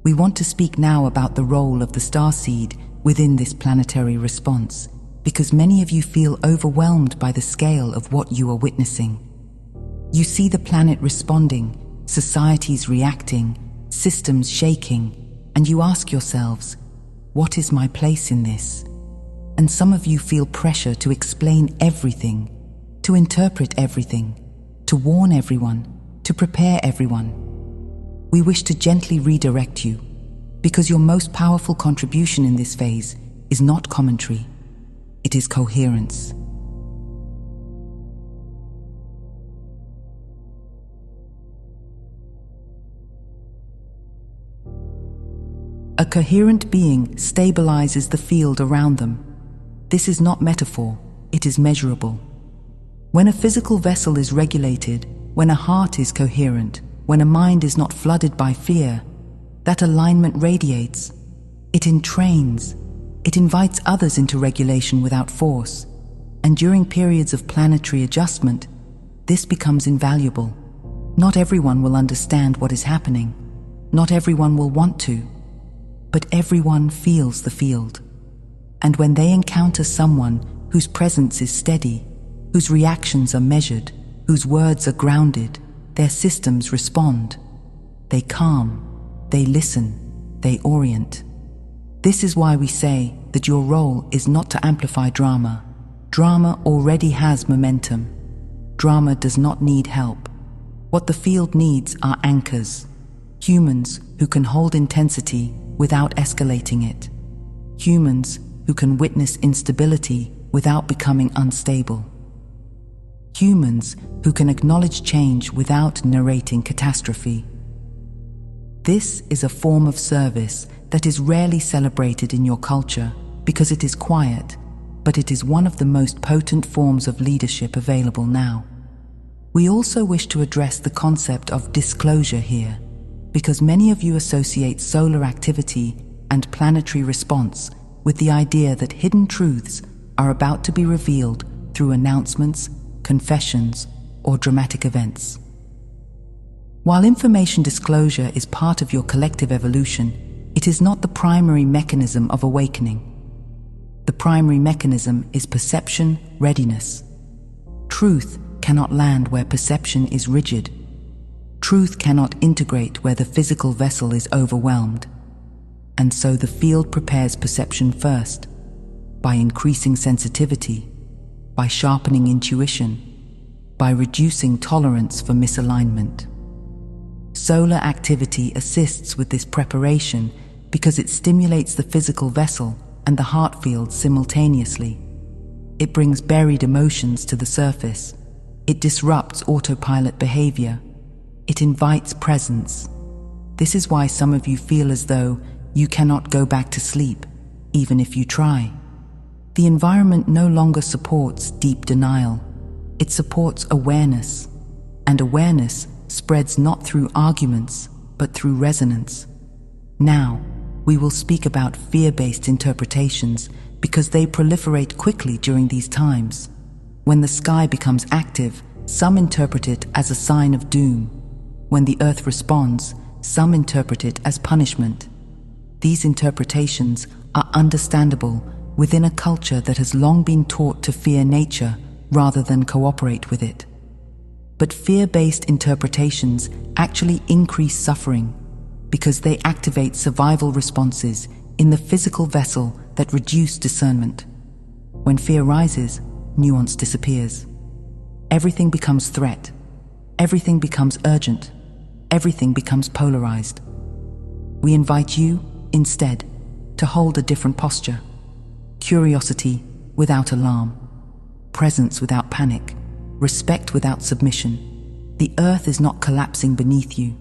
We want to speak now about the role of the starseed within this planetary response, because many of you feel overwhelmed by the scale of what you are witnessing. You see the planet responding, societies reacting, systems shaking, and you ask yourselves, what is my place in this? And some of you feel pressure to explain everything, to interpret everything, to warn everyone, to prepare everyone. We wish to gently redirect you, because your most powerful contribution in this phase is not commentary, it is coherence. A coherent being stabilizes the field around them. This is not metaphor, it is measurable. When a physical vessel is regulated, when a heart is coherent, when a mind is not flooded by fear, that alignment radiates. It entrains. It invites others into regulation without force. And during periods of planetary adjustment, this becomes invaluable. Not everyone will understand what is happening. Not everyone will want to. But everyone feels the field. And when they encounter someone whose presence is steady, whose reactions are measured, whose words are grounded, their systems respond. They calm, they listen, they orient. This is why we say that your role is not to amplify drama. Drama already has momentum. Drama does not need help. What the field needs are anchors. Humans who can hold intensity without escalating it. Humans who can witness instability without becoming unstable. Humans who can acknowledge change without narrating catastrophe. This is a form of service that is rarely celebrated in your culture because it is quiet, but it is one of the most potent forms of leadership available now. We also wish to address the concept of disclosure here, because many of you associate solar activity and planetary response with the idea that hidden truths are about to be revealed through announcements, confessions, or dramatic events. While information disclosure is part of your collective evolution, it is not the primary mechanism of awakening. The primary mechanism is perception readiness. Truth cannot land where perception is rigid. Truth cannot integrate where the physical vessel is overwhelmed. And so the field prepares perception first, by increasing sensitivity, by sharpening intuition, by reducing tolerance for misalignment. Solar activity assists with this preparation because it stimulates the physical vessel and the heart field simultaneously. It brings buried emotions to the surface. It disrupts autopilot behavior. It invites presence. This is why some of you feel as though you cannot go back to sleep, even if you try. The environment no longer supports deep denial. It supports awareness. And awareness spreads not through arguments, but through resonance. Now, we will speak about fear-based interpretations because they proliferate quickly during these times. When the sky becomes active, some interpret it as a sign of doom. When the earth responds, some interpret it as punishment. These interpretations are understandable within a culture that has long been taught to fear nature rather than cooperate with it. But fear-based interpretations actually increase suffering because they activate survival responses in the physical vessel that reduce discernment. When fear rises, nuance disappears. Everything becomes threat. Everything becomes urgent. Everything becomes polarized. We invite you, instead, to hold a different posture. Curiosity without alarm. Presence without panic. Respect without submission. The earth is not collapsing beneath you.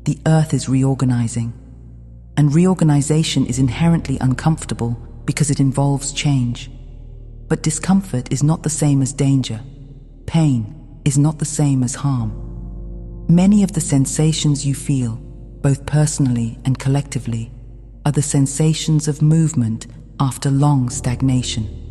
The earth is reorganizing. And reorganization is inherently uncomfortable because it involves change. But discomfort is not the same as danger. Pain is not the same as harm. Many of the sensations you feel, both personally and collectively, are the sensations of movement after long stagnation.